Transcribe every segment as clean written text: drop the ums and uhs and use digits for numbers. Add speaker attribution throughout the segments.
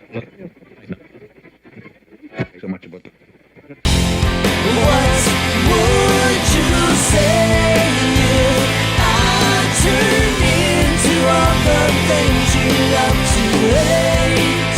Speaker 1: So much about the...
Speaker 2: What would you say if I turned into all the things you love to hate?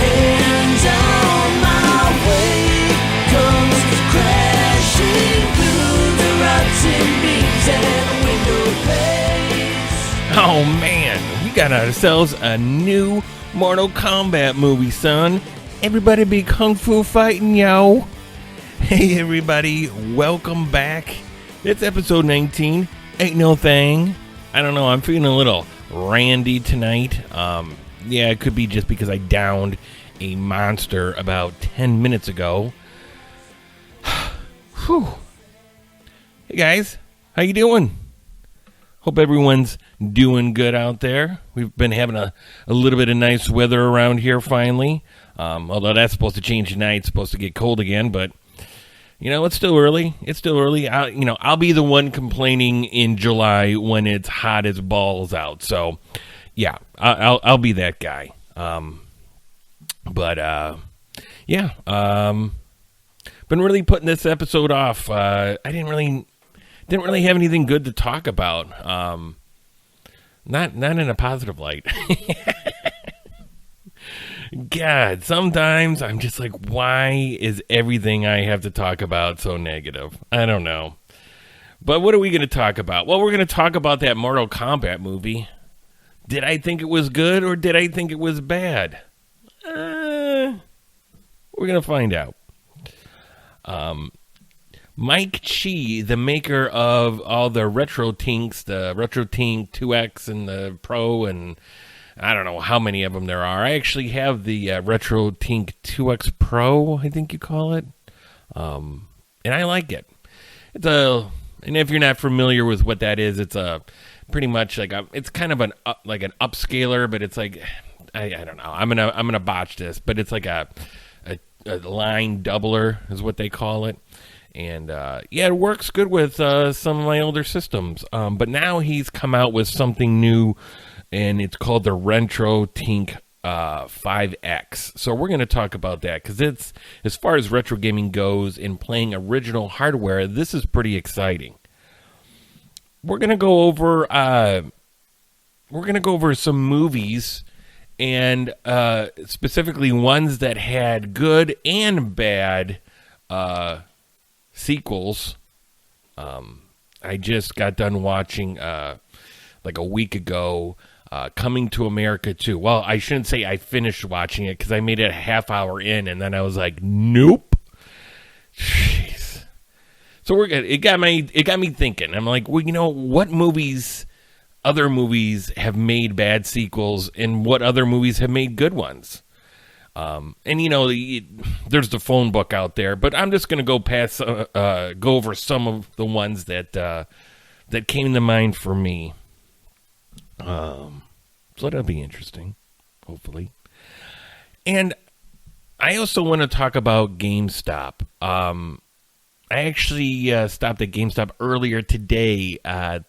Speaker 2: And on my way comes crashing through the rotten beams and window panes.
Speaker 3: Oh man, we got ourselves a new Mortal Kombat movie, son. Everybody be kung fu fighting, yo. Hey everybody, welcome back. It's episode 19. Ain't no thing. I don't know, I'm feeling a little randy tonight. Yeah, it could be just because I downed a monster about 10 minutes ago. Whew. Hey guys, how you doing? Hope everyone's doing good out there. We've been having a little bit of nice weather around here finally. Although that's supposed to change tonight. It's supposed to get cold again, but you know, it's still early. It's still early. I'll be the one complaining in July when it's hot as balls out. So, yeah, I'll be that guy. Been really putting this episode off. I didn't really have anything good to talk about. Not in a positive light. God, sometimes I'm just like, why is everything I have to talk about so negative? I don't know. But what are we going to talk about? Well, we're going to talk about that Mortal Kombat movie. Did I think it was good or did I think it was bad? We're going to find out. Mike Chi, the maker of all the RetroTinks, the RetroTink 2X and the Pro, and I don't know how many of them there are. I actually have the RetroTink 2X Pro, I think you call it, and I like it. And if you're not familiar with what that is, it's a pretty much like it's kind of an upscaler, but it's like I don't know. I'm gonna botch this, but it's like a line doubler is what they call it. And, yeah, it works good with some of my older systems. But now he's come out with something new, and it's called the RetroTink 5X. So we're going to talk about that, because it's, as far as retro gaming goes and playing original hardware, this is pretty exciting. We're going to go over some movies, and specifically ones that had good and bad sequels. I just got done watching like a week ago Coming to America 2. Well, I shouldn't say I finished watching it because I made it a half hour in and then I was like, nope. Jeez. So it got me thinking. I'm like, well, you know, what other movies have made bad sequels and what other movies have made good ones? And you know, there's the phone book out there, but I'm just going to go over some of the ones that came to mind for me. So that'll be interesting, hopefully. And I also want to talk about GameStop. I actually stopped at GameStop earlier today. I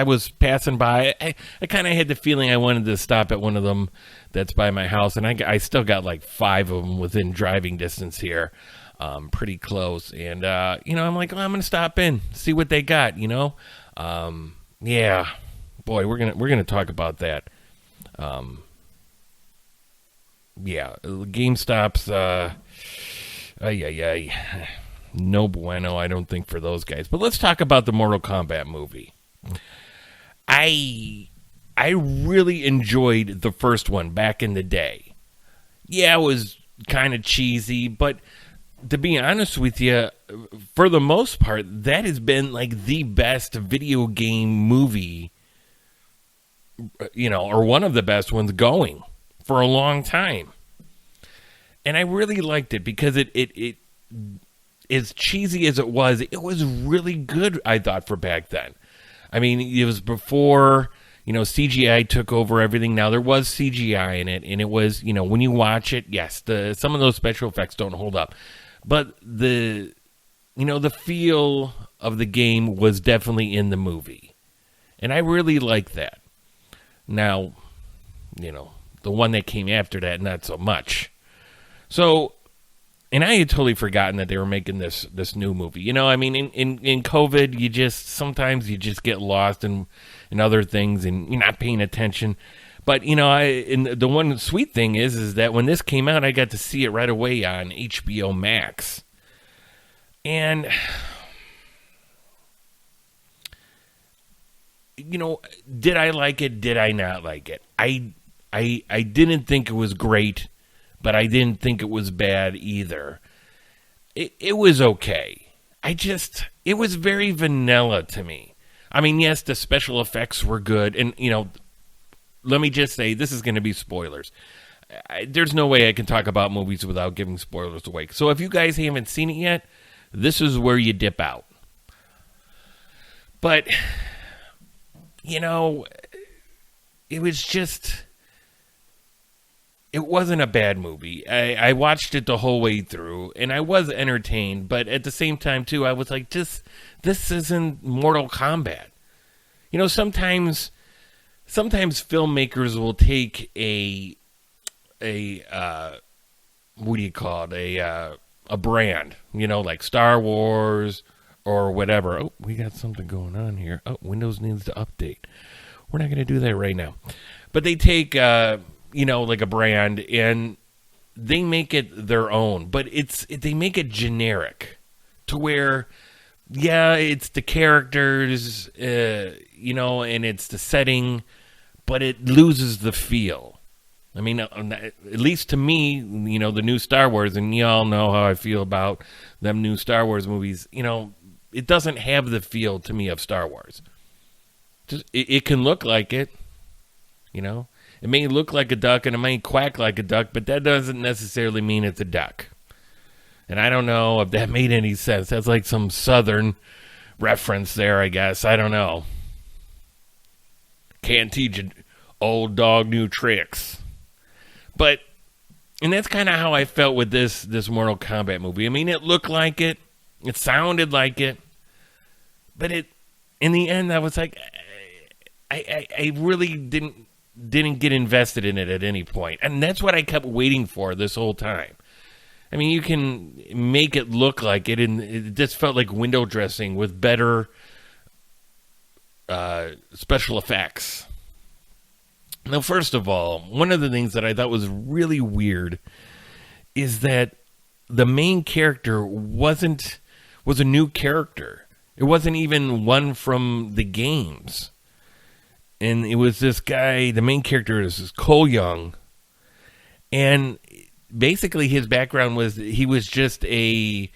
Speaker 3: was passing by. I kind of had the feeling I wanted to stop at one of them that's by my house, and I still got like 5 of them within driving distance here, pretty close. And you know, I'm like, well, I'm gonna stop in, see what they got. You know, yeah, boy, we're gonna talk about that. Yeah, GameStop's no bueno, I don't think, for those guys. But let's talk about the Mortal Kombat movie. I really enjoyed the first one back in the day. Yeah, it was kind of cheesy, but to be honest with you, for the most part, that has been like the best video game movie, you know, or one of the best ones going for a long time. And I really liked it because it as cheesy as it was really good, I thought, for back then. I mean, it was before, you know, CGI took over everything. Now, there was CGI in it, and it was, you know, when you watch it, yes, some of those special effects don't hold up. But the feel of the game was definitely in the movie. And I really like that. Now, the one that came after that, not so much. So, and I had totally forgotten that they were making this new movie. I mean, in COVID, sometimes you just get lost in other things and you're not paying attention. But, and the one sweet thing is that when this came out, I got to see it right away on HBO Max. And, did I like it? Did I not like it? I didn't think it was great, but I didn't think it was bad either. It was okay. It was very vanilla to me. I mean, yes, the special effects were good. And, let me just say, this is going to be spoilers. There's no way I can talk about movies without giving spoilers away. So if you guys haven't seen it yet, this is where you dip out. But, it was just... It wasn't a bad movie. I watched it the whole way through, and I was entertained. But at the same time, too, I was like, this isn't Mortal Kombat. Sometimes filmmakers will take a what do you call it? A brand, like Star Wars or whatever. Oh, we got something going on here. Oh, Windows needs to update. We're not going to do that right now. But they take... like a brand, and they make it their own, but they make it generic to where, it's the characters, and it's the setting, but it loses the feel. I mean, at least to me, the new Star Wars, and y'all know how I feel about them new Star Wars movies, it doesn't have the feel to me of Star Wars. It can look like it, It may look like a duck and it may quack like a duck, but that doesn't necessarily mean it's a duck. And I don't know if that made any sense. That's like some Southern reference there, I guess. I don't know. Can't teach an old dog new tricks. And that's kind of how I felt with this Mortal Kombat movie. I mean, it looked like it. It sounded like it. But in the end, I was like, I really didn't get invested in it at any point. And that's what I kept waiting for this whole time. I mean, you can make it look like it, and it just felt like window dressing with better special effects. Now, first of all, one of the things that I thought was really weird is that the main character was a new character. It wasn't even one from the games. And it was this guy, the main character is Cole Young. And basically his background was he was just a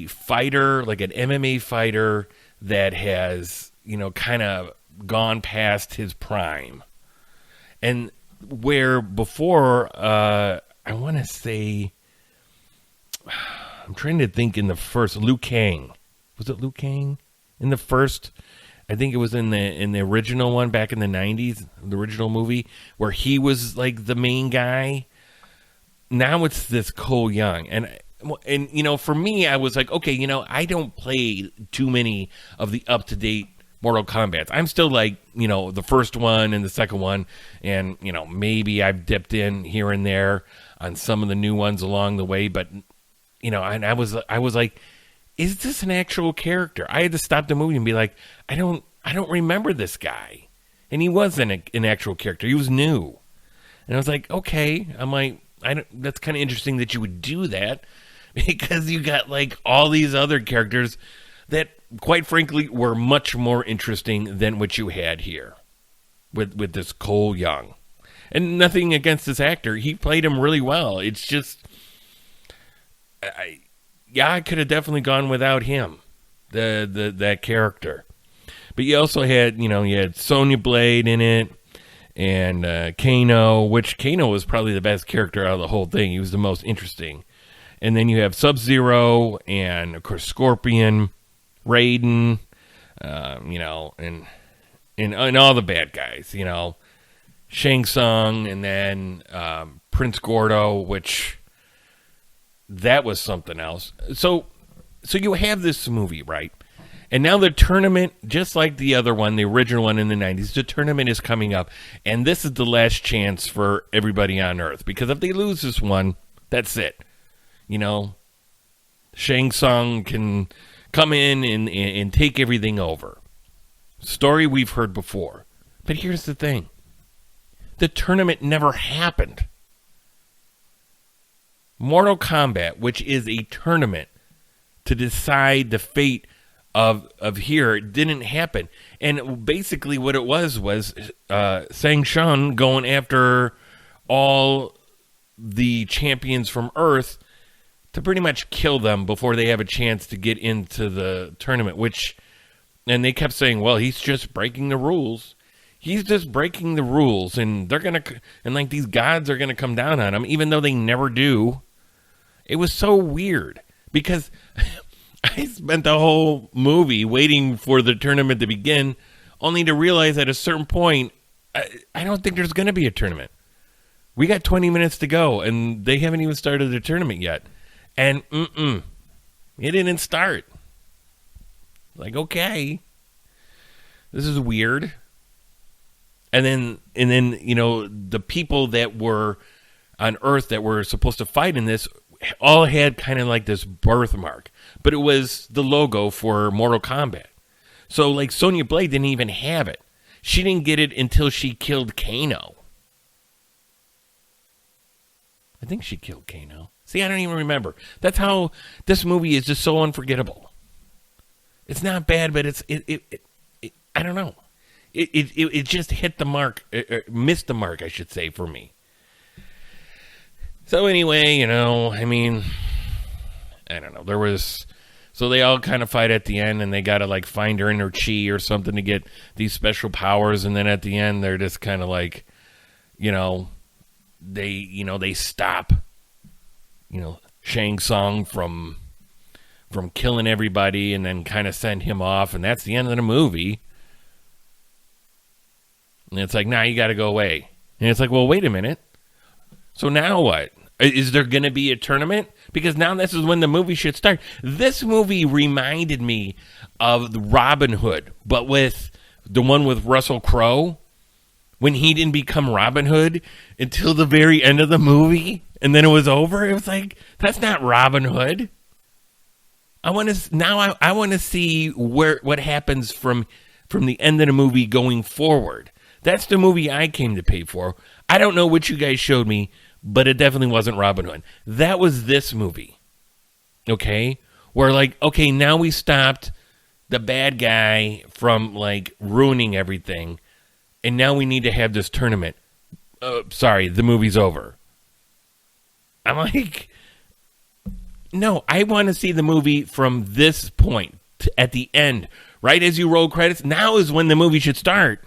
Speaker 3: fighter, like an MMA fighter that has, kind of gone past his prime. And where before, I want to say, I'm trying to think in the first, Liu Kang. Was it Liu Kang? In the first... I think it was in the original one back in the 90s, the original movie, where he was like the main guy. Now it's this Cole Young. And for me, I was like, okay, I don't play too many of the up-to-date Mortal Kombats. I'm still like, the first one and the second one. And, maybe I've dipped in here and there on some of the new ones along the way. But, and I was like, is this an actual character? I had to stop the movie and be like, I don't remember this guy. And he wasn't an actual character. He was new. And I was like, okay. I'm like, that's kind of interesting that you would do that, because you got like all these other characters that, quite frankly, were much more interesting than what you had here with this Cole Young. And nothing against this actor. He played him really well. It's just... I could have definitely gone without him, that character. But you also had, you had Sonya Blade in it, and Kano, which Kano was probably the best character out of the whole thing. He was the most interesting. And then you have Sub-Zero, and of course Scorpion, Raiden, and all the bad guys, Shang Tsung, and then Prince Gordo, which... that was something else. So you have this movie, right? And now the tournament, just like the other one, the original one in the 90s, the tournament is coming up. And this is the last chance for everybody on Earth. Because if they lose this one, that's it. You know, Shang Tsung can come in and take everything over. Story we've heard before. But here's the thing. The tournament never happened. Mortal Kombat, which is a tournament to decide the fate of here, didn't happen. And basically what it was Shang Tsung going after all the champions from Earth to pretty much kill them before they have a chance to get into the tournament, and they kept saying, well, he's just breaking the rules. He's just breaking the rules, and these gods are gonna come down on him, even though they never do. It was so weird because I spent the whole movie waiting for the tournament to begin, only to realize at a certain point, I don't think there's gonna be a tournament. We got 20 minutes to go, and they haven't even started the tournament yet, and it didn't start. Like, okay, this is weird. And then, you know, the people that were on Earth that were supposed to fight in this all had kind of like this birthmark, but it was the logo for Mortal Kombat. So, like, Sonya Blade didn't even have it. She didn't get it until she killed Kano. I think she killed Kano. See, I don't even remember. That's how this movie is just so unforgettable. It's not bad, but it I don't know. It just hit the mark, missed the mark, I should say, for me. So anyway, you know, I mean, I don't know. So they all kind of fight at the end, and they got to like find her inner chi or something to get these special powers, and then at the end they're just kind of like, you know, they stop, you know, Shang Tsung from killing everybody, and then kind of send him off, and that's the end of the movie. And it's like, nah, you got to go away. And it's like, well, wait a minute. So now what? Is there going to be a tournament? Because now this is when the movie should start. This movie reminded me of Robin Hood, but with the one with Russell Crowe, when he didn't become Robin Hood until the very end of the movie, and then it was over. It was like, that's not Robin Hood. I want to see what happens from the end of the movie going forward. That's the movie I came to pay for. I don't know what you guys showed me, but it definitely wasn't Robin Hood. That was this movie. Okay? Where like, okay, now we stopped the bad guy from like ruining everything, and now we need to have this tournament. Sorry, the movie's over. I'm like, no, I want to see the movie from this point at the end. Right as you roll credits, now is when the movie should start.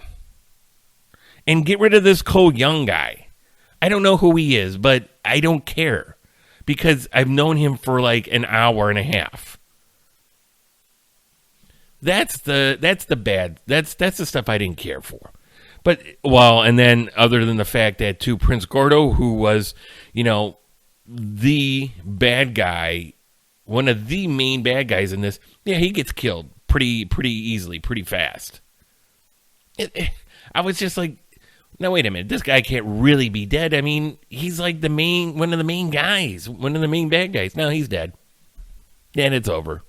Speaker 3: And get rid of this Cole Young guy. I don't know who he is, but I don't care. Because I've known him for like an hour and a half. That's the stuff I didn't care for. But, well, and then other than the fact that too, Prince Gordo, who was, you know, the bad guy, one of the main bad guys in this, yeah, he gets killed pretty easily, pretty fast. I was just like, no, wait a minute, this guy can't really be dead. I mean, he's like one of the main guys, one of the main bad guys. No, he's dead. And it's over.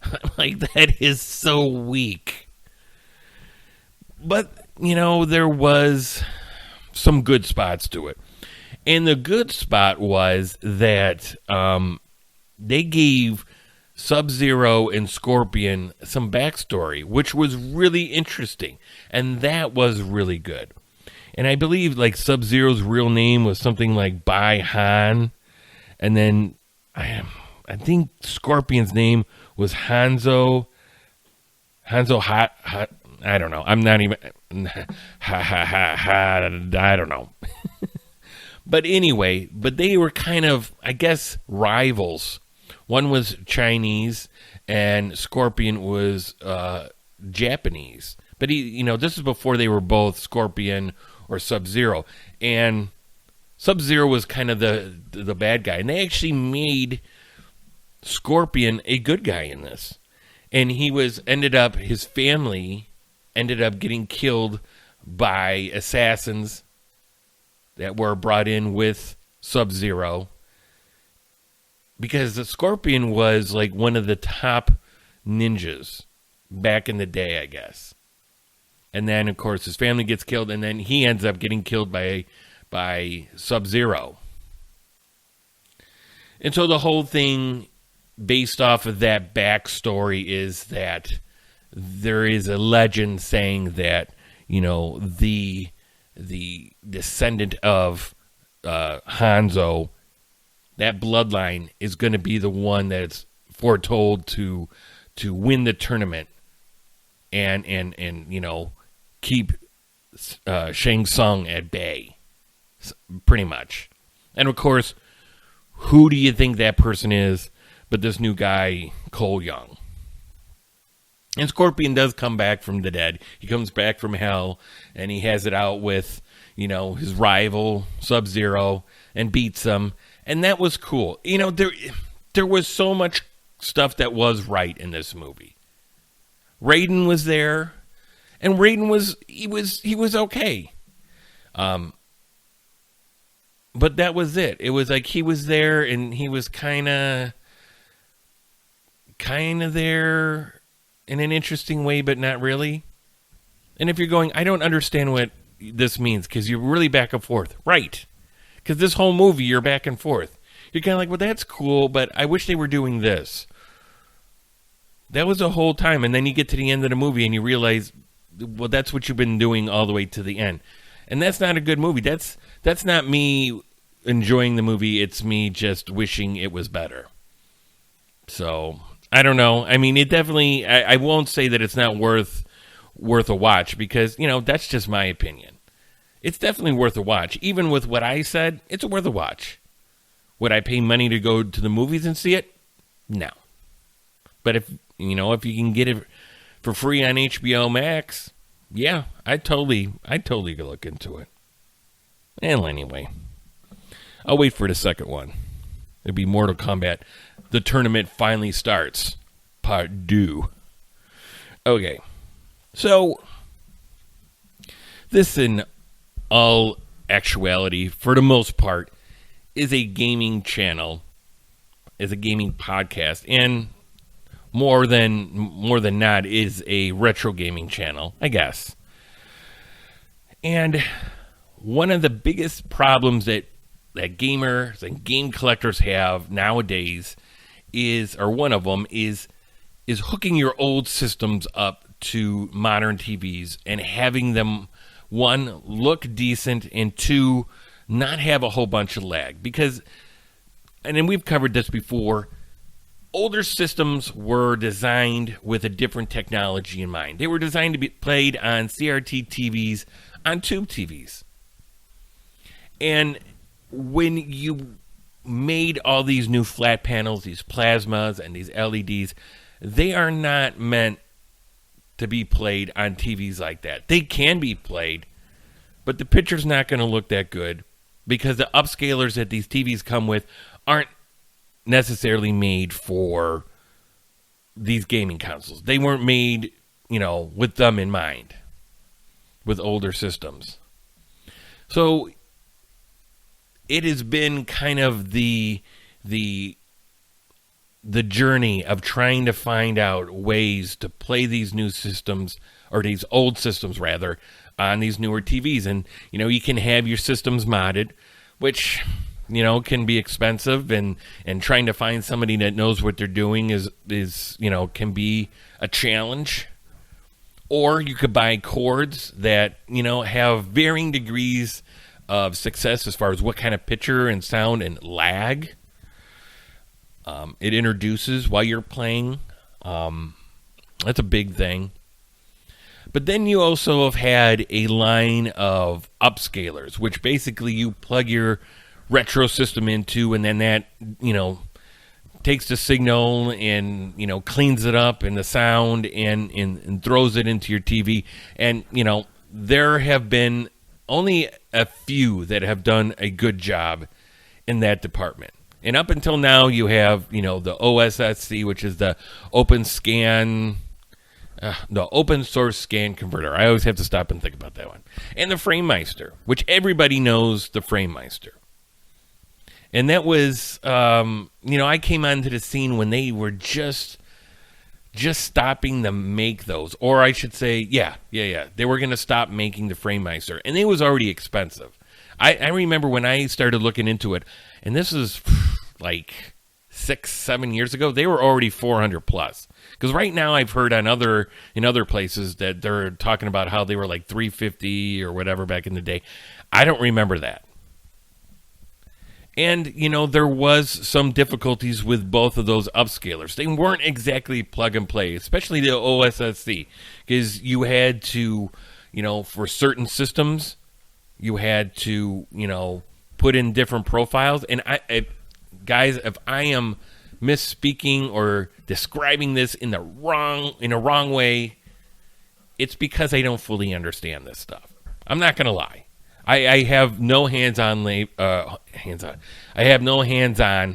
Speaker 3: I'm like, that is so weak. But, you know, there was some good spots to it. And the good spot was that they gave Sub-Zero and Scorpion some backstory, which was really interesting. And that was really good. And I believe like Sub-Zero's real name was something like Bai Han. And then I think Scorpion's name was Hanzo Hot. I don't know. I'm not even. I don't know. But anyway, they were kind of, I guess, rivals. One was Chinese, and Scorpion was Japanese. But this is before they were both Scorpion or Sub-Zero, and Sub-Zero was kind of the bad guy, and they actually made Scorpion a good guy in this. And his family ended up getting killed by assassins that were brought in with Sub-Zero. Because the Scorpion was like one of the top ninjas back in the day, I guess. And then, of course, his family gets killed, and then he ends up getting killed by Sub-Zero. And so the whole thing, based off of that backstory, is that there is a legend saying that, the descendant of Hanzo, that bloodline is going to be the one that's foretold to win the tournament and keep Shang Tsung at bay, pretty much. And of course, who do you think that person is but this new guy, Cole Young? And Scorpion does come back from the dead. He comes back from hell, and he has it out with, his rival, Sub-Zero, and beats him. And that was cool. There was so much stuff that was right in this movie. Raiden was there, and Raiden was okay. But that was it. It was like he was there, and he was kind of there in an interesting way, but not really. And if you're going, I don't understand what this means, because you're really back and forth. Right. Because this whole movie, you're back and forth. You're kind of like, well, that's cool, but I wish they were doing this. That was the whole time. And then you get to the end of the movie and you realize, well, that's what you've been doing all the way to the end. And that's not a good movie. That's not me enjoying the movie. It's me just wishing it was better. So, I don't know. I mean, it definitely, I won't say that it's not worth a watch, because, that's just my opinion. It's definitely worth a watch. Even with what I said, it's worth a watch. Would I pay money to go to the movies and see it? No. But if you can get it for free on HBO Max, yeah, I'd totally look into it. And anyway, I'll wait for the second one. It'd be Mortal Kombat. The tournament finally starts. Part 2. Okay. So, this in all actuality, for the most part, is a gaming channel, is a gaming podcast, and more than not is a retro gaming channel, I guess. And one of the biggest problems that gamers and game collectors have nowadays is hooking your old systems up to modern TVs and having them, one, look decent, and two, not have a whole bunch of lag. Because, and then we've covered this before, older systems were designed with a different technology in mind. They were designed to be played on CRT TVs, on tube TVs. And when you made all these new flat panels, these plasmas and these LEDs, they are not meant to be played on TVs like that. They can be played, but the picture's not going to look that good, because the upscalers that these TVs come with aren't necessarily made for these gaming consoles. They weren't made, with them in mind, with older systems. So it has been kind of the journey of trying to find out ways to play these new systems, or these old systems rather, on these newer TVs. And, you can have your systems modded, which, can be expensive, and trying to find somebody that knows what they're doing is can be a challenge. Or you could buy cords that, have varying degrees of success as far as what kind of picture and sound and lag it introduces while you're playing. That's a big thing. But then you also have had a line of upscalers, which basically you plug your retro system into, and then that, takes the signal and, cleans it up and the sound and throws it into your TV. And, there have been only a few that have done a good job in that department. And up until now, you have, the OSSC, which is the open source scan converter. I always have to stop and think about that one. And the Framemeister, which everybody knows the Framemeister. And that was, I came onto the scene when they were just stopping to make those. Or I should say, yeah. They were going to stop making the Framemeister. And it was already expensive. I remember when I started looking into it, and this is like 6-7 years ago, they were already 400 plus. Because right now I've heard in other places that they're talking about how they were like 350 or whatever back in the day. I don't remember that. And, there was some difficulties with both of those upscalers. They weren't exactly plug and play, especially the OSSC, because you had to, for certain systems, you had to, put in different profiles. And guys, if I am misspeaking or describing this in a wrong way, it's because I don't fully understand this stuff. I'm not going to lie. I have no hands-on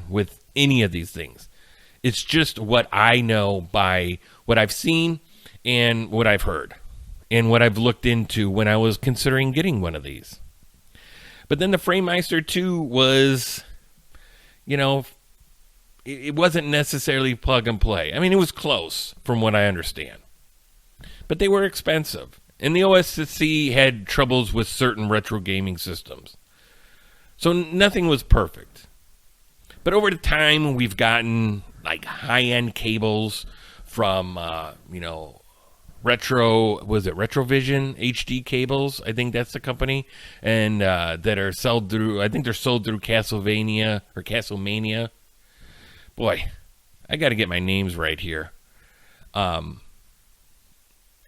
Speaker 3: with any of these things. It's just what I know by what I've seen and what I've heard and what I've looked into when I was considering getting one of these. But then the Framemeister 2 was, it wasn't necessarily plug and play. I mean, it was close from what I understand. But they were expensive. And the OSSC had troubles with certain retro gaming systems. So nothing was perfect. But over the time, we've gotten like high-end cables from, Retrovision HD cables? I think that's the company. And that are sold through, I think they're sold through Castlemania. Boy, I got to get my names right here. And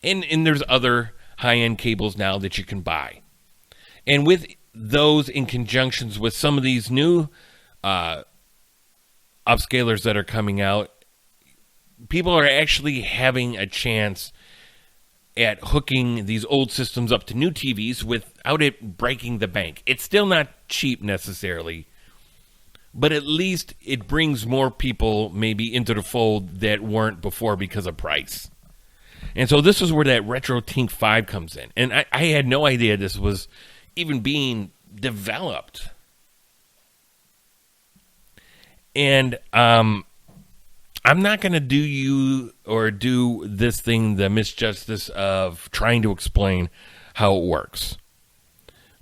Speaker 3: there's other high-end cables now that you can buy. And with those in conjunctions with some of these new upscalers that are coming out, people are actually having a chance at hooking these old systems up to new TVs without it breaking the bank. It's still not cheap necessarily, but at least it brings more people maybe into the fold that weren't before because of price. And so this is where that RetroTink 5 comes in. And I had no idea this was even being developed. And I'm not going to do this thing the misjustice of trying to explain how it works.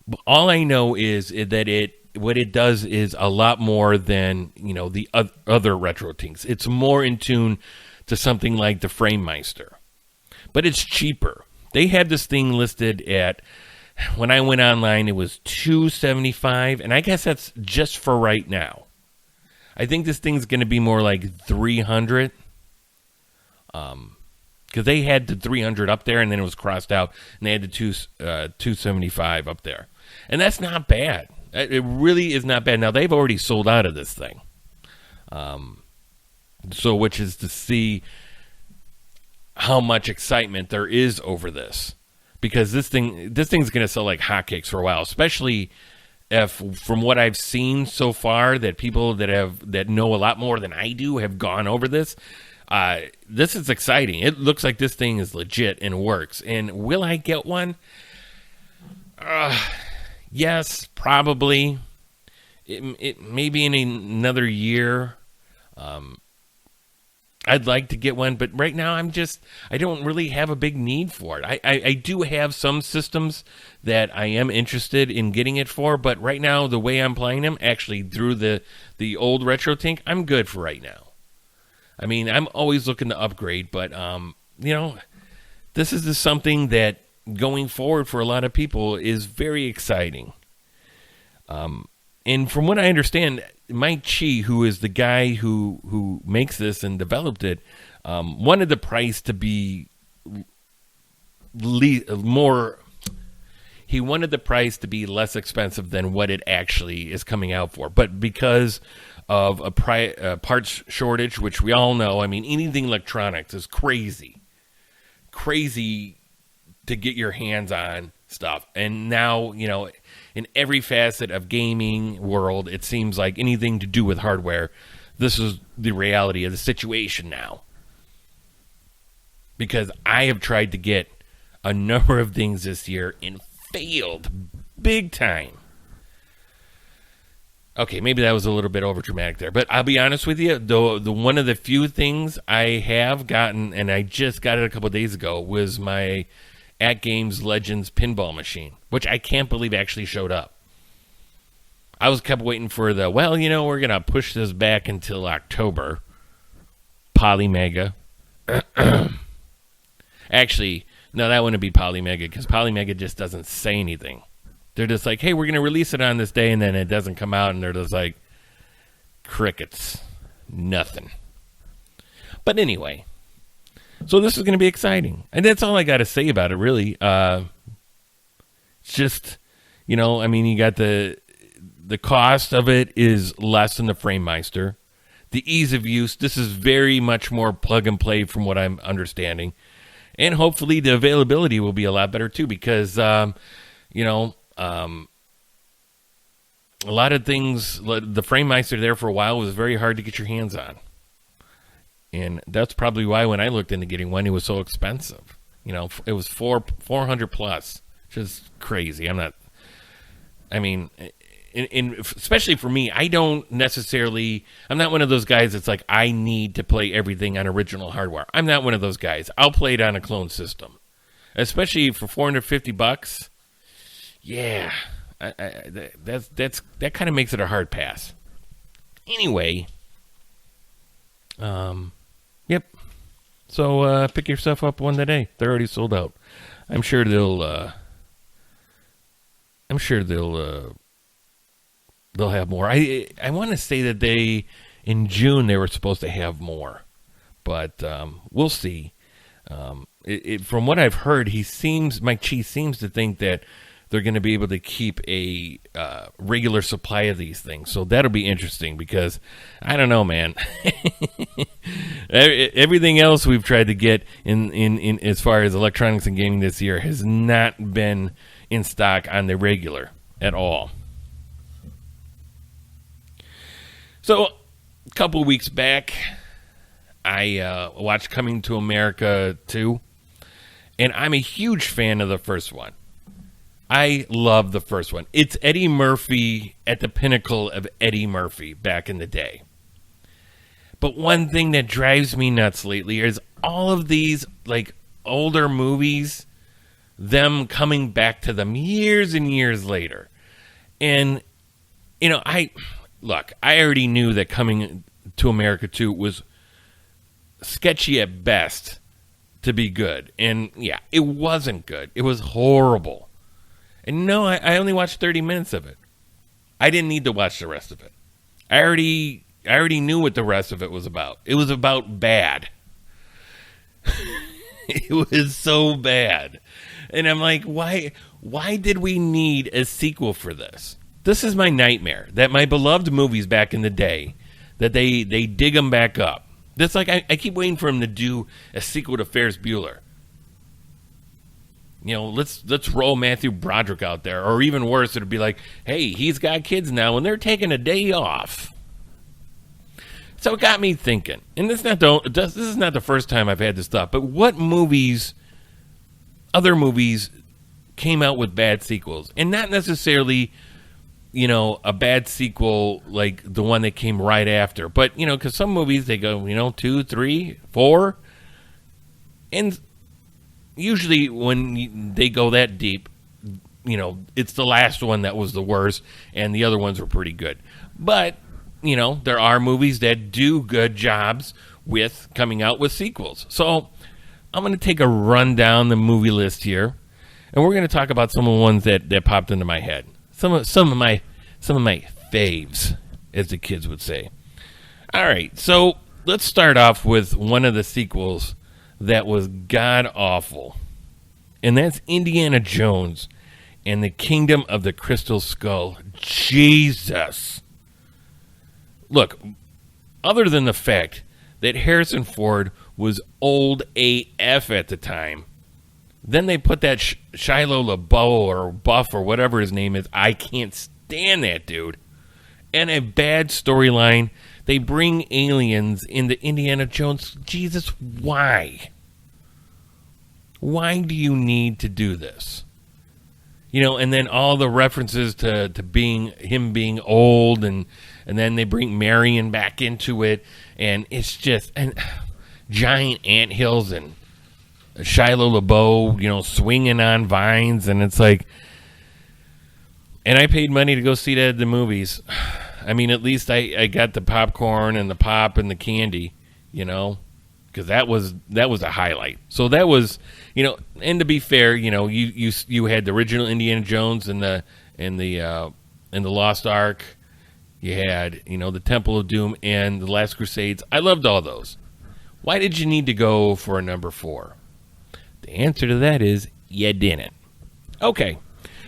Speaker 3: But all I know is that what it does is a lot more than, the other RetroTinks. It's more in tune to something like the Framemeister. But it's cheaper. They had this thing listed at, when I went online, it was $275, and I guess that's just for right now. I think this thing's going to be more like $300, because they had the $300 up there, and then it was crossed out, and they had the $275 up there, and that's not bad. It really is not bad. Now they've already sold out of this thing, so which is to see how much excitement there is over this, because this thing's going to sell like hotcakes for a while, especially if, from what I've seen so far, that people that know a lot more than I do have gone over this. This is exciting. It looks like this thing is legit and works. And will I get one? Yes, probably. It maybe in another year. I'd like to get one, but right now I don't really have a big need for it. I do have some systems that I am interested in getting it for, but right now, the way I'm playing them, actually through the old RetroTink, I'm good for right now. I mean, I'm always looking to upgrade, but, this is just something that going forward for a lot of people is very exciting. And from what I understand, Mike Chi, who is the guy who makes this and developed it, wanted the price to be more. He wanted the price to be less expensive than what it actually is coming out for. But because of a parts shortage, which we all know, I mean, anything electronics is crazy to get your hands on stuff. And now, in every facet of gaming world, it seems like anything to do with hardware, this is the reality of the situation now. Because I have tried to get a number of things this year and failed big time. Okay, maybe that was a little bit overdramatic there, but I'll be honest with you, the one of the few things I have gotten, and I just got it a couple days ago, was my At Games Legends pinball machine, which I can't believe actually showed up. I was kept waiting for we're going to push this back until October. Polymega. Actually, no, that wouldn't be Polymega, because Polymega just doesn't say anything. They're just like, hey, we're going to release it on this day, and then it doesn't come out, and they're just like, crickets. Nothing. But anyway, so this is going to be exciting. And that's all I got to say about it, really. It's just, you got the cost of it is less than the Framemeister. The ease of use, this is very much more plug and play from what I'm understanding. And hopefully the availability will be a lot better too, because, a lot of things, the Framemeister there for a while was very hard to get your hands on. And that's probably why when I looked into getting one, it was so expensive. It was $400 plus, which is crazy. Especially for me, I'm not one of those guys that's like, I need to play everything on original hardware. I'm not one of those guys. I'll play it on a clone system. Especially for $450. Yeah. That kind of makes it a hard pass. Anyway. Yep. So, pick yourself up one today. They're already sold out. I'm sure they'll have more. I want to say that in June they were supposed to have more, but we'll see. From what I've heard, Mike Cheese seems to think that they're going to be able to keep a regular supply of these things. So that'll be interesting, because I don't know, man. Everything else we've tried to get in as far as electronics and gaming this year has not been in stock on the regular at all. So, a couple of weeks back, I watched Coming to America 2, and I'm a huge fan of the first one. I love the first one. It's Eddie Murphy at the pinnacle of Eddie Murphy back in the day. But one thing that drives me nuts lately is all of these older movies, them coming back to them years and years later. And, I already knew that Coming to America 2 was sketchy at best to be good. And, yeah, it wasn't good. It was horrible. And no, I only watched 30 minutes of it. I didn't need to watch the rest of it. I already knew what the rest of it was about. It was about bad. It was so bad. And I'm like, why did we need a sequel for this? This is my nightmare, that my beloved movies back in the day, that they dig them back up. That's like, I keep waiting for them to do a sequel to Ferris Bueller. Let's roll Matthew Broderick out there. Or even worse, it'd be like, hey, he's got kids now and they're taking a day off. So it got me thinking. And this is not the first time I've had this thought, but what other movies came out with bad sequels? And not necessarily, a bad sequel like the one that came right after. But, because some movies, they go, 2, 3, 4. And usually when they go that deep, it's the last one that was the worst, and the other ones were pretty good. But, there are movies that do good jobs with coming out with sequels. So I'm going to take a run down the movie list here, and we're going to talk about some of the ones that popped into my head. Some of my faves, as the kids would say. All right, so let's start off with one of the sequels that was god-awful, and that's Indiana Jones and the Kingdom of the Crystal Skull. Jesus. Look, other than the fact that Harrison Ford was old AF at the time, Then they put that Shiloh LaBeouf or Buff or whatever his name is. I can't stand that dude. And a bad storyline. They bring aliens into Indiana Jones. Jesus, why? Why do you need to do this? You know, and then all the references to being old, and then they bring Marion back into it, and it's just giant anthills and Shiloh LaBeouf, you know, swinging on vines, and it's like, and I paid money to go see that at the movies. I mean, at least I got the popcorn and the pop and the candy, you know, because that was a highlight. So that was, you know, and to be fair, you know, you had the original Indiana Jones and the Lost Ark. You had, you know, the Temple of Doom and the Last Crusades. I loved all those. Why did you need to go for a number 4? The answer to that is you didn't. Okay.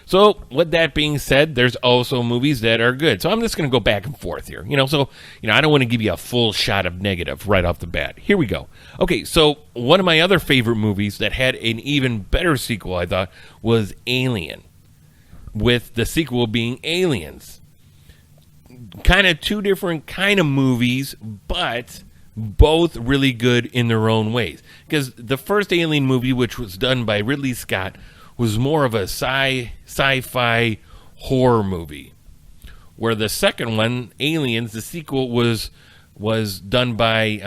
Speaker 3: So, with that being said, there's also movies that are good. So, I'm just going to go back and forth here. You know, so, you know, I don't want to give you a full shot of negative right off the bat. Here we go. Okay, so one of my other favorite movies that had an even better sequel, I thought, was Alien, with the sequel being Aliens. Kind of two different kind of movies, but both really good in their own ways. Because the first Alien movie, which was done by Ridley Scott, was more of a sci-fi horror movie, where the second one, Aliens, the sequel, was done by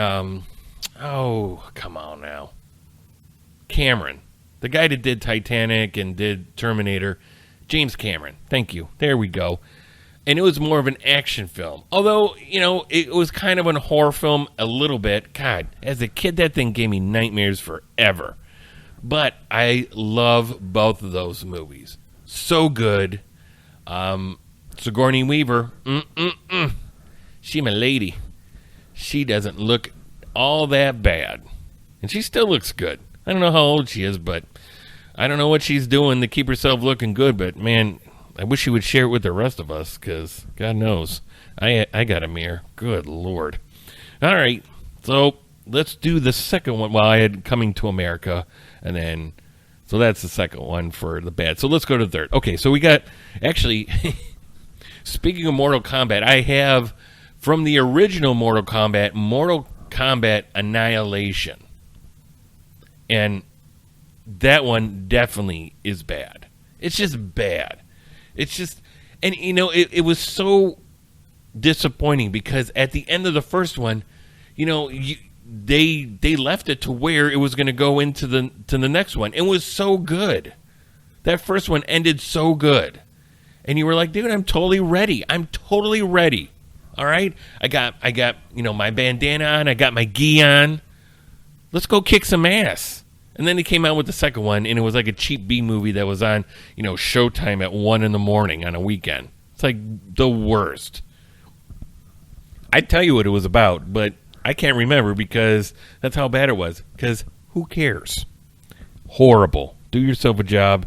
Speaker 3: come on now, Cameron, the guy that did Titanic and did Terminator, James Cameron. Thank you. There we go. And it was more of an action film, although, you know, it was kind of a horror film a little bit. God, as a kid, that thing gave me nightmares forever. But I love both of those movies. So good. Sigourney Weaver. She my lady. She doesn't look all that bad. And she still looks good. I don't know how old she is, but I don't know what she's doing to keep herself looking good. But, man, I wish she would share it with the rest of us, because God knows. I got a mirror. Good Lord. All right. So let's do the second one. Well, I had Coming to America. And then, so that's the second one for the bad. So let's go to the third. Okay, so we got, actually, speaking of Mortal Kombat, I have, from the original Mortal Kombat Annihilation. And that one definitely is bad. It's just bad. It's just, and you know, it was so disappointing, because at the end of the first one, you know, they left it to where it was going to go into the next one. It was so good. That first one ended so good. And you were like, dude, I'm totally ready. All right? I got, you know, my bandana on. I got my gi on. Let's go kick some ass. And then they came out with the second one, and it was like a cheap B movie that was on, you know, Showtime at 1 a.m. on a weekend. It's like the worst. I'd tell you what it was about, but I can't remember, because that's how bad it was. Because who cares? Horrible. Do yourself a job.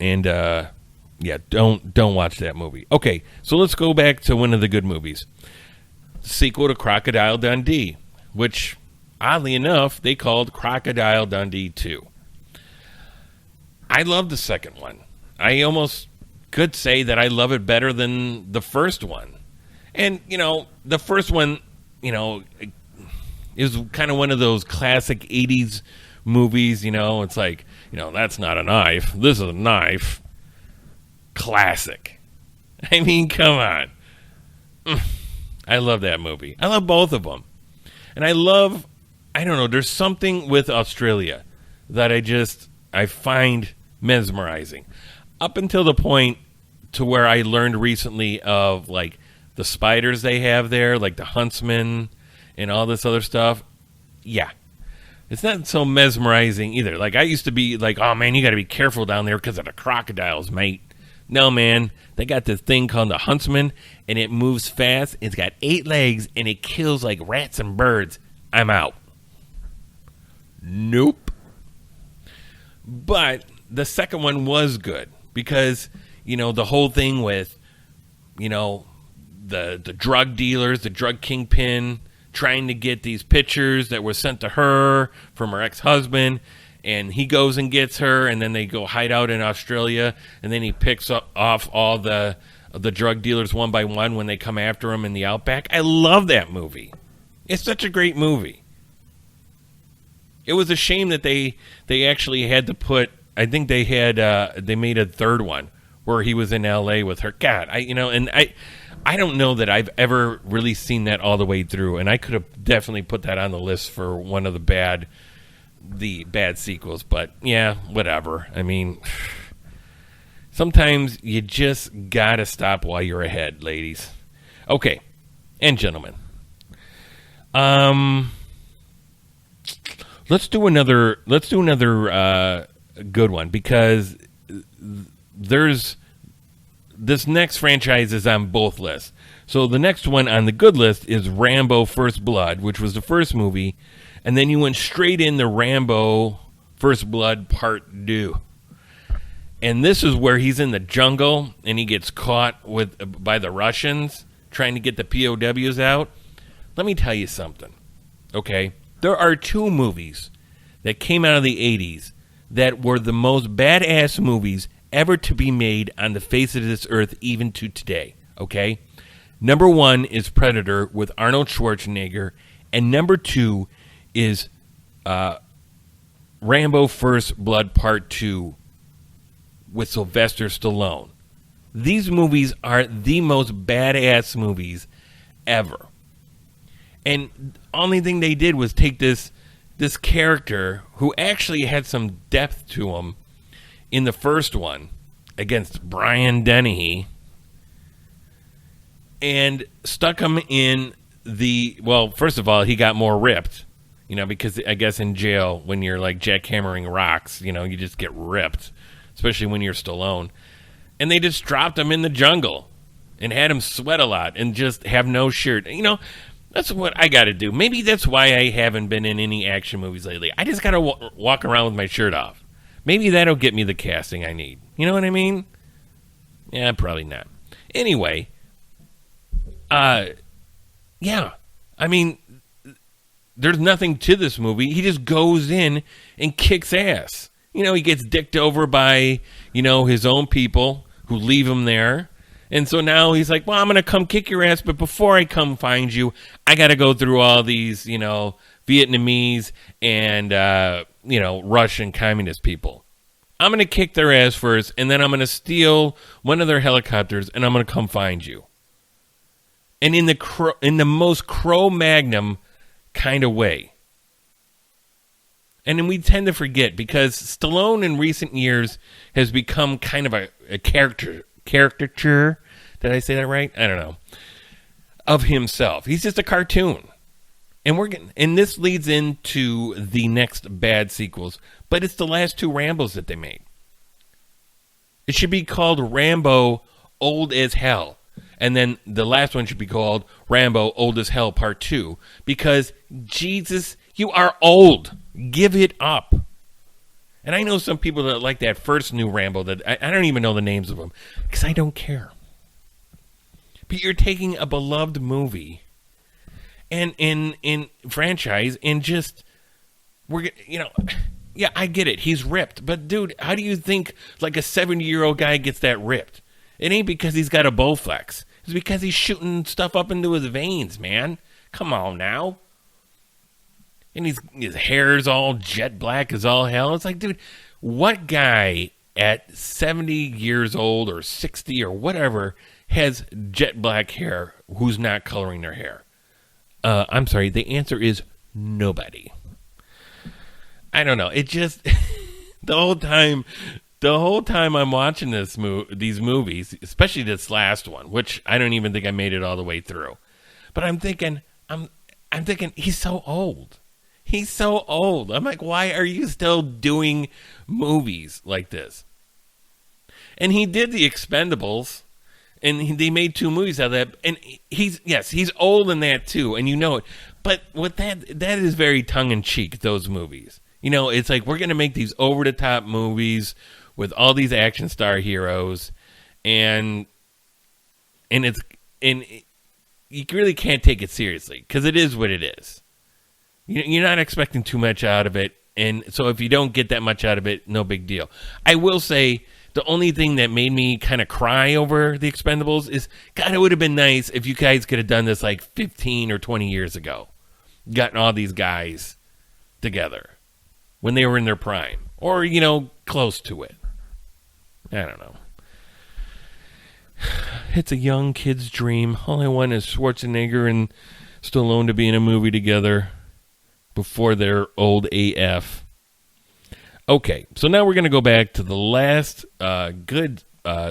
Speaker 3: And, yeah, don't watch that movie. Okay, so let's go back to one of the good movies. The sequel to Crocodile Dundee, which, oddly enough, they called Crocodile Dundee 2. I love the second one. I almost could say that I love it better than the first one. And, you know, the first one, you know, is kind of one of those classic 80s movies, you know. It's like, you know, that's not a knife. This is a knife. Classic. I mean, come on. I love that movie. I love both of them. And I don't know, there's something with Australia that I find mesmerizing. Up until the point to where I learned recently of, like, the spiders they have there, like the huntsman and all this other stuff. Yeah. It's not so mesmerizing either. Like, I used to be like, oh, man, you got to be careful down there because of the crocodiles, mate. No, man. They got this thing called the huntsman, and it moves fast. It's got 8 legs, and it kills like rats and birds. I'm out. Nope. But the second one was good because, you know, the whole thing with, you know, the drug dealers, the drug kingpin, trying to get these pictures that were sent to her from her ex-husband, and he goes and gets her, and then they go hide out in Australia, and then he picks off all the drug dealers one by one when they come after him in the outback. I love that movie. It's such a great movie. It was a shame that they actually had to put. I think they made a third one where he was in L.A. with her. God, I don't know that I've ever really seen that all the way through, and I could have definitely put that on the list for one of the bad sequels. But yeah, whatever. I mean, sometimes you just gotta stop while you're ahead, ladies. Okay, and gentlemen. Let's do another good one, because there's this next franchise is on both lists. So the next one on the good list is Rambo First Blood, which was the first movie, and then you went straight into Rambo First Blood Part 2. And this is where he's in the jungle and he gets caught by the Russians trying to get the POWs out. Let me tell you something, okay? There are two movies that came out of the 80s that were the most badass movies ever to be made on the face of this earth, even to today, okay? Number one is Predator with Arnold Schwarzenegger, and number two is Rambo First Blood Part 2 with Sylvester Stallone. These movies are the most badass movies ever. And the only thing they did was take this character who actually had some depth to him in the first one against Brian Dennehy and stuck him in first of all, he got more ripped, because I guess in jail when you're like jackhammering rocks, you just get ripped, especially when you're Stallone. And they just dropped him in the jungle and had him sweat a lot and just have no shirt. That's what I got to do. Maybe that's why I haven't been in any action movies lately. I just got to walk around with my shirt off. Maybe that'll get me the casting I need. You know what I mean? Yeah, probably not. Anyway, yeah. I mean, there's nothing to this movie. He just goes in and kicks ass. He gets dicked over by, his own people who leave him there. And so now he's like, well, I'm going to come kick your ass, but before I come find you, I got to go through all these, Vietnamese and, Russian communist people. I'm going to kick their ass first, and then I'm going to steal one of their helicopters, and I'm going to come find you. And in the most Cro-Magnon kind of way. And then we tend to forget, because Stallone in recent years has become kind of a caricature, did I say that right? I don't know, of himself. He's just a cartoon. And this leads into the next bad sequels, but it's the last two Rambos that they made. It should be called Rambo Old as Hell. And then the last one should be called Rambo Old as Hell Part 2, because Jesus, you are old. Give it up. And I know some people that like that first new Rambo that I don't even know the names of them because I don't care. But you're taking a beloved movie and in franchise and just yeah, I get it. He's ripped, but dude, how do you think like a 70-year-old guy gets that ripped? It ain't because he's got a Bowflex. It's because he's shooting stuff up into his veins, man. Come on now. And his hair's all jet black as all hell. It's like, dude, what guy at 70 years old or 60 or whatever has jet black hair who's not coloring their hair? I'm sorry. The answer is nobody. I don't know. It just the whole time I'm watching these movies, especially this last one, which I don't even think I made it all the way through. But I'm thinking he's so old. He's so old. I'm like, why are you still doing movies like this? And he did The Expendables, and they made two movies out of that. And he's old in that too, and you know it. But what that is very tongue-in-cheek, those movies. It's like we're going to make these over-the-top movies with all these action star heroes, and you really can't take it seriously because it is what it is. You're not expecting too much out of it, And so if you don't get that much out of it, no big deal. I will say the only thing that made me kind of cry over the Expendables is, God, it would have been nice if you guys could have done this like 15 or 20 years ago. Gotten all these guys together when they were in their prime. Or, close to it. I don't know. It's a young kid's dream. All I want is Schwarzenegger and Stallone to be in a movie together before they're old AF. Okay, so now we're going to go back to the last good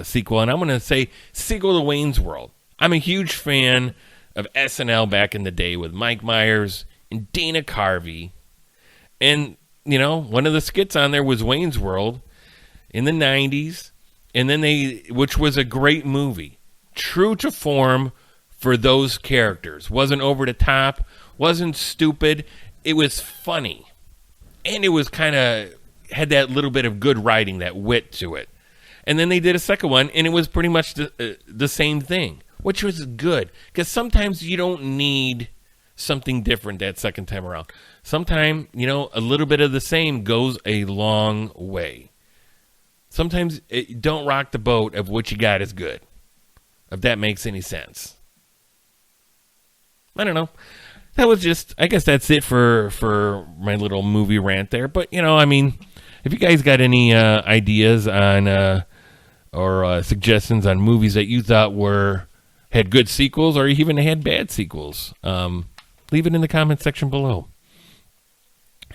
Speaker 3: sequel, and I'm going to say sequel to Wayne's World. I'm a huge fan of SNL back in the day with Mike Myers and Dana Carvey. And, one of the skits on there was Wayne's World in the 90s, and then which was a great movie. True to form for those characters. Wasn't over the top, wasn't stupid. It was funny. And it was kind of had that little bit of good writing, that wit to it. And then they did a second one, and it was pretty much the same thing, which was good. Because sometimes you don't need something different that second time around. Sometimes, a little bit of the same goes a long way. Sometimes don't rock the boat of what you got is good, if that makes any sense. I don't know. That was just, I guess that's it for my little movie rant there. But, if you guys got any ideas on or suggestions on movies that you thought had good sequels or even had bad sequels, leave it in the comment section below.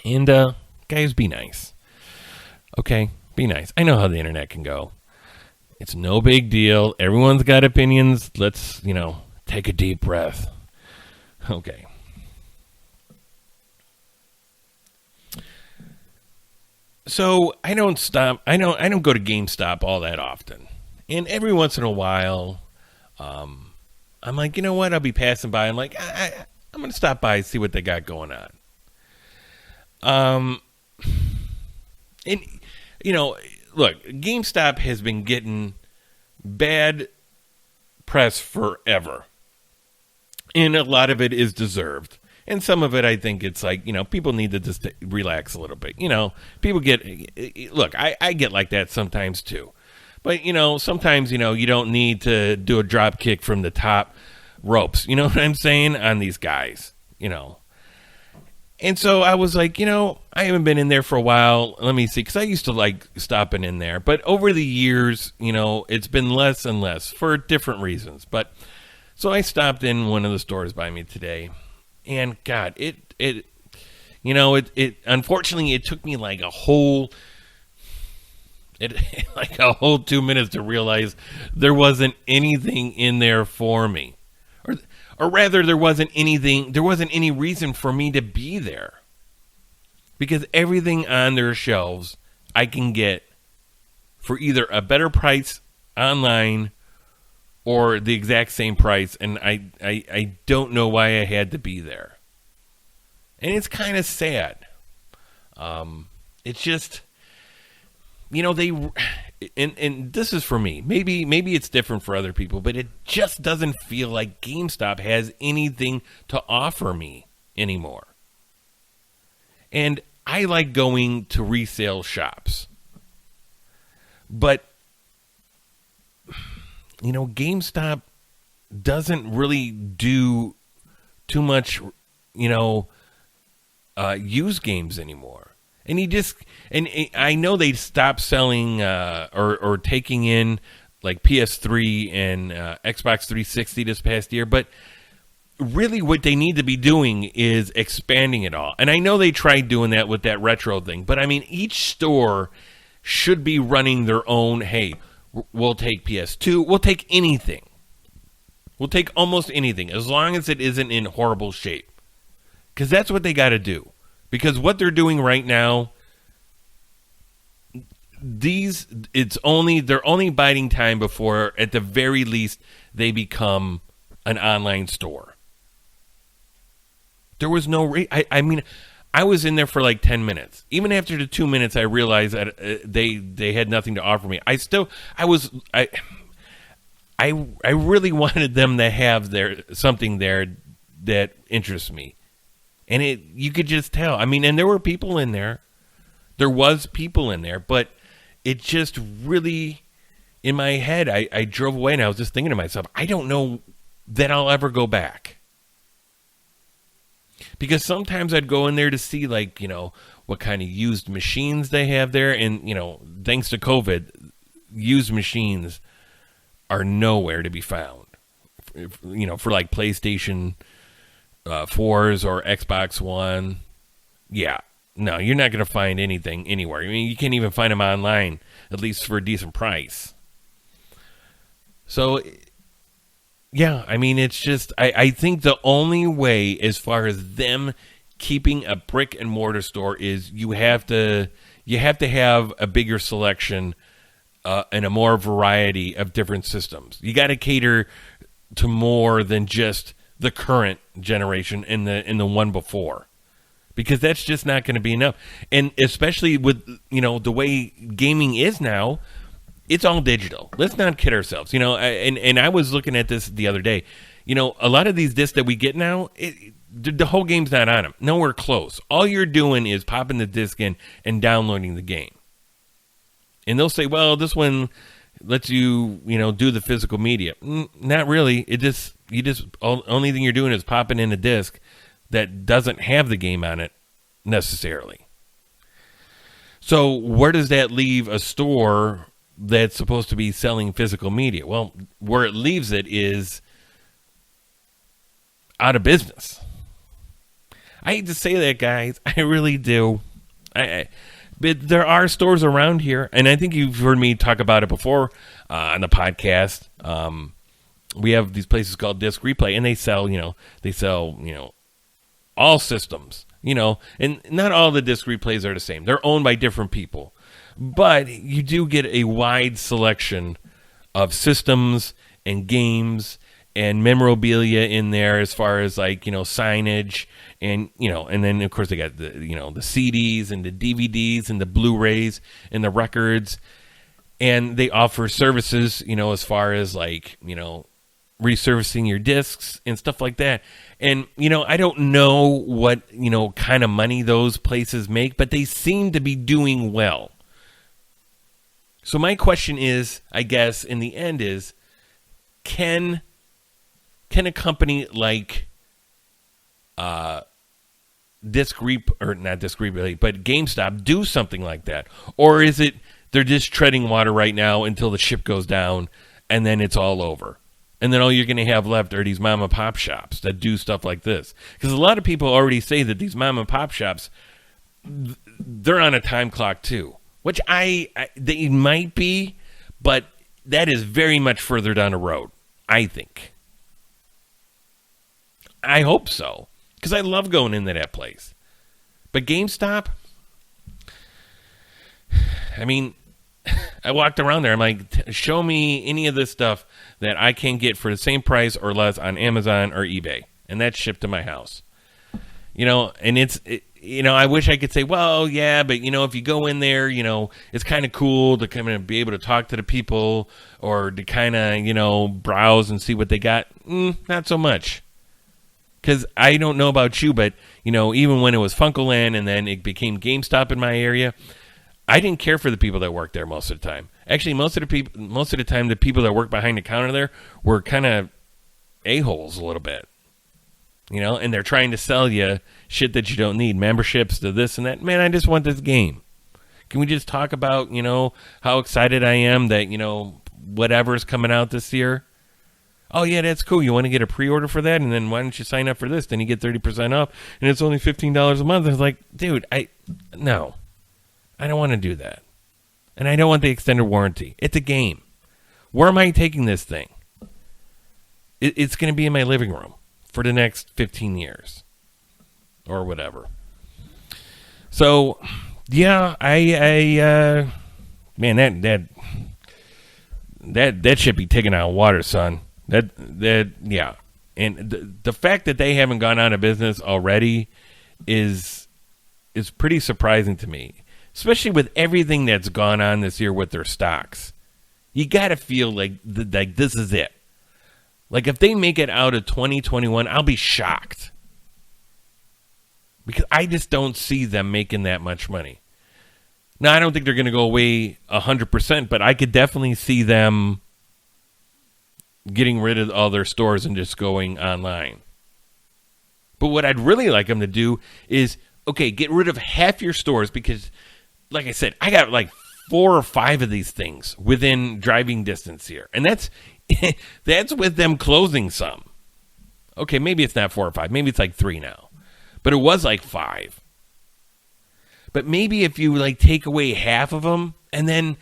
Speaker 3: And, guys, be nice. Okay, be nice. I know how the internet can go. It's no big deal. Everyone's got opinions. Let's, take a deep breath. Okay. So I don't go to GameStop all that often. And every once in a while, I'm like, you know what? I'll be passing by. I'm like, I'm going to stop by and see what they got going on. And, look, GameStop has been getting bad press forever. And a lot of it is deserved. And some of it, I think it's like, people need to just relax a little bit. People look, I get like that sometimes too. But, sometimes, you don't need to do a drop kick from the top ropes. You know what I'm saying? On these guys, And so I was like, I haven't been in there for a while. Let me see. Because I used to like stopping in there. But over the years, it's been less and less for different reasons. But so I stopped in one of the stores by me today. And God, it unfortunately it took me like a whole 2 minutes to realize there wasn't anything in there for me. Or rather there wasn't any reason for me to be there. Because everything on their shelves I can get for either a better price online or the exact same price, and I don't know why I had to be there. And it's kind of sad. It's just, and this is for me. Maybe it's different for other people, but it just doesn't feel like GameStop has anything to offer me anymore. And I like going to resale shops. But GameStop doesn't really do too much, used games anymore. And I know they stopped selling or taking in like PS3 and Xbox 360 this past year, but really what they need to be doing is expanding it all. And I know they tried doing that with that retro thing, but each store should be running their own, hey, we'll take PS2. We'll take anything. We'll take almost anything as long as it isn't in horrible shape. Because that's what they got to do. Because what they're doing right now, they're only biding time before, at the very least, they become an online store. There was no I was in there for like 10 minutes. Even after the 2 minutes, I realized that they had nothing to offer me. I really wanted them to have something there that interests me. And you could just tell. And there were people in there. There was people in there, but it just really, in my head, I drove away and I was just thinking to myself, I don't know that I'll ever go back. Because sometimes I'd go in there to see, like, what kind of used machines they have there. And, thanks to COVID, used machines are nowhere to be found. For like PlayStation 4s or Xbox One. Yeah. No, you're not going to find anything anywhere. I mean, you can't even find them online, at least for a decent price. So, yeah, I mean, it's just, I think the only way as far as them keeping a brick and mortar store is you have to have a bigger selection and a more variety of different systems. You got to cater to more than just the current generation and the one before, because that's just not going to be enough. And especially with the way gaming is now, it's all digital. Let's not kid ourselves. And I was looking at this the other day. A lot of these discs that we get now, the whole game's not on them. Nowhere close. All you're doing is popping the disc in and downloading the game. And they'll say, well, this one lets you, do the physical media. Not really. Only thing you're doing is popping in a disc that doesn't have the game on it necessarily. So where does that leave a store that's supposed to be selling physical media? Well, where it leaves it is out of business. I hate to say that, guys. I really do. But there are stores around here, and I think you've heard me talk about it before on the podcast. We have these places called Disc Replay, and they sell all systems, and not all the Disc Replays are the same. They're owned by different people, but you do get a wide selection of systems and games and memorabilia in there, as far as like, signage and, and then of course they got the, the CDs and the DVDs and the Blu-rays and the records, and they offer services, as far as like, resurfacing your discs and stuff like that. And, I don't know what, kind of money those places make, but they seem to be doing well. So my question is, I guess in the end is, can a company like not Disc Replay, but GameStop do something like that? Or is it they're just treading water right now until the ship goes down and then it's all over? And then all you're going to have left are these mom and pop shops that do stuff like this. Because a lot of people already say that these mom and pop shops, they're on a time clock too. Which they might be, but that is very much further down the road, I think. I hope so, because I love going into that place. But GameStop, I mean, I walked around there. I'm like, show me any of this stuff that I can get for the same price or less on Amazon or eBay, and that's shipped to my house. And I wish I could say, well, yeah, but, if you go in there, it's kind of cool to kind of be able to talk to the people or to kind of, browse and see what they got. Not so much. Because I don't know about you, but, even when it was Funkoland and then it became GameStop in my area, I didn't care for the people that worked there most of the time. Actually, most of the time, the people that worked behind the counter there were kind of a-holes a little bit. And they're trying to sell you shit that you don't need, memberships to this and that. Man, I just want this game. Can we just talk about, how excited I am that, whatever's coming out this year? Oh, yeah, that's cool. You want to get a pre-order for that? And then why don't you sign up for this? Then you get 30% off, and it's only $15 a month. I was like, dude, no. I don't want to do that. And I don't want the extended warranty. It's a game. Where am I taking this thing? It's going to be in my living room for the next 15 years or whatever. So, yeah, man, that should be taken out of water, son. Yeah. And the fact that they haven't gone out of business already is pretty surprising to me, especially with everything that's gone on this year with their stocks. You got to feel like this is it. Like, if they make it out of 2021, I'll be shocked. Because I just don't see them making that much money. Now, I don't think they're going to go away 100%, but I could definitely see them getting rid of all their stores and just going online. But what I'd really like them to do is, okay, get rid of half your stores because, like I said, I got like 4 or 5 of these things within driving distance here. And that's with them closing some. Okay, maybe it's not 4 or 5. Maybe it's like 3 now. But it was like 5. But maybe if you like take away half of them and then,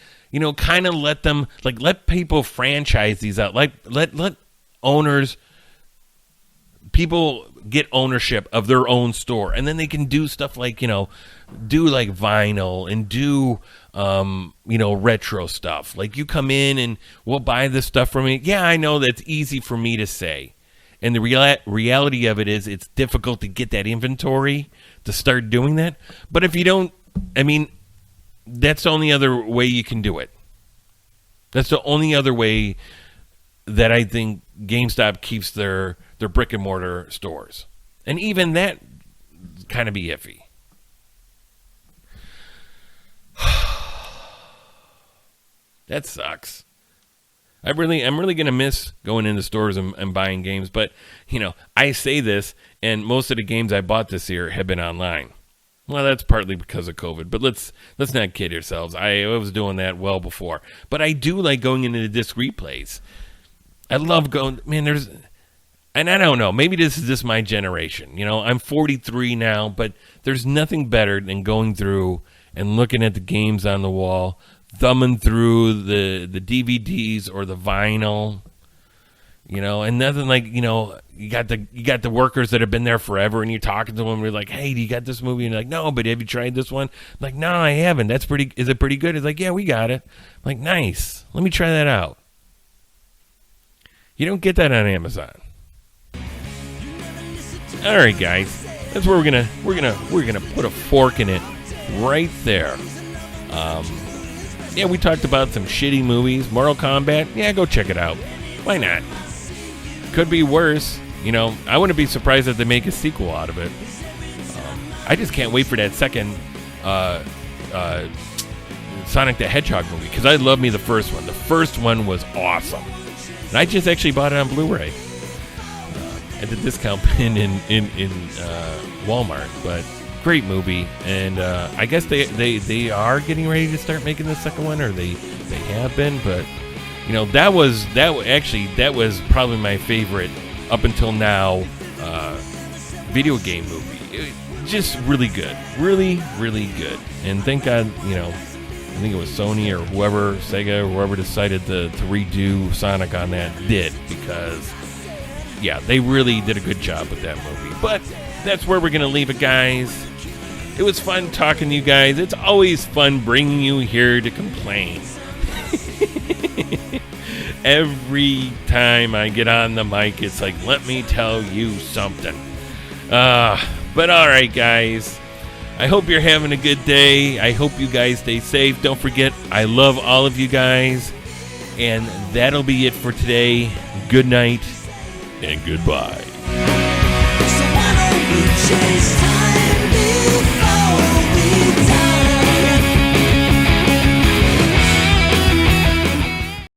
Speaker 3: kind of let them, like let people franchise these out. Like let owners, people get ownership of their own store. And then they can do stuff like, do like vinyl and do, retro stuff. Like you come in and we'll buy this stuff from me. Yeah, I know that's easy for me to say. And the reality of it is it's difficult to get that inventory to start doing that. But if you don't, that's the only other way you can do it. That's the only other way that I think GameStop keeps their brick and mortar stores. And even that kind of be iffy. That sucks. I'm really going to miss going into stores and buying games. But, I say this, and most of the games I bought this year have been online. Well, that's partly because of COVID, but let's not kid ourselves. I was doing that well before. But I do like going into the disc replays. I love going, and I don't know, maybe this is just my generation. I'm 43 now, but there's nothing better than going through and looking at the games on the wall, thumbing through the DVDs or the vinyl, and nothing like, you got the workers that have been there forever and you're talking to them and you're like, hey, do you got this movie? And you're like, no, but have you tried this one? I'm like, no, I haven't. Is it pretty good? It's like, yeah, we got it. I'm like, nice. Let me try that out. You don't get that on Amazon. All right, guys. That's where we're gonna put a fork in it right there. Yeah, we talked about some shitty movies. Mortal Kombat, yeah, go check it out. Why not? Could be worse. I wouldn't be surprised if they make a sequel out of it. I just can't wait for that second Sonic the Hedgehog movie because I love me the first one. The first one was awesome. And I just actually bought it on Blu-ray at the discount bin in Walmart. But great movie, and I guess they are getting ready to start making the second one, or they have been. But that was probably my favorite up until now video game movie. Just really good, really good. And thank God, I think it was Sony or whoever, Sega, or whoever decided to redo Sonic on that did, because yeah, they really did a good job with that movie. But that's where we're gonna leave it, guys. It was fun talking to you guys. It's always fun bringing you here to complain. Every time I get on the mic, it's like, let me tell you something. But all right, guys. I hope you're having a good day. I hope you guys stay safe. Don't forget, I love all of you guys. And that'll be it for today. Good night and goodbye.
Speaker 2: So why don't we chase time?